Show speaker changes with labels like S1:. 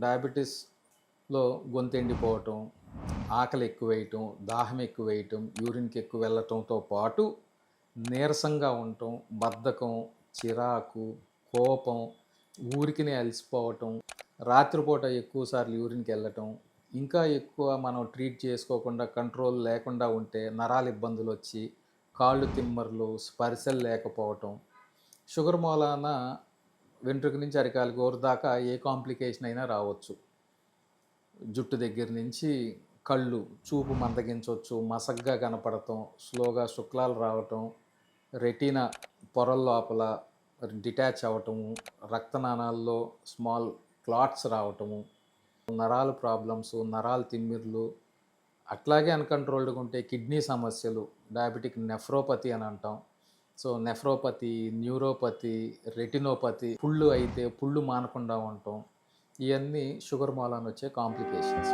S1: డయాబెటీస్‌లో గొంతు ఎండిపోవటం, ఆకలి ఎక్కువేయటం, దాహం ఎక్కువేయటం, యూరిన్‌కి ఎక్కువ వెళ్ళటంతో పాటు నీరసంగా ఉండటం, బద్ధకం, చిరాకు, కోపం, ఊరికినే అలసిపోవటం, రాత్రిపూట ఎక్కువ సార్లు యూరిన్‌కెళ్ళటం, ఇంకా ఎక్కువ మనం ట్రీట్ చేసుకోకుండా కంట్రోల్ లేకుండా ఉంటే నరాల ఇబ్బందులొచ్చి, కాళ్ళు తిమ్మర్లు, స్పర్శలు లేకపోవటం, షుగర్ మూలాన వెంట్రుక నుంచి అరికాలి గోరు దాకా ఏ కాంప్లికేషన్ అయినా రావచ్చు. జుట్టు దగ్గర నుంచి కళ్ళు, చూపు మందగించవచ్చు, మసగ్గా కనపడటం, స్లోగా శుక్లాలు రావటం, రెటీనా పొరల లోపల డిటాచ్ అవ్వటము, రక్తనాళాల్లో స్మాల్ క్లాట్స్ రావటము, నరాల ప్రాబ్లమ్స్, నరాల తిమ్మిర్లు, అట్లాగే అన్‌కంట్రోల్డ్‌గా ఉంటే కిడ్నీ సమస్యలు, డయాబెటిక్ నెఫ్రోపతి అని అంటాం. సో, నెఫ్రోపతి, న్యూరోపతి, రెటినోపతి, పుళ్ళు అయితే పుళ్ళు మానకుండా ఉండటం, ఇయన్నీ షుగర్ మూలాన వచ్చే కాంప్లికేషన్స్.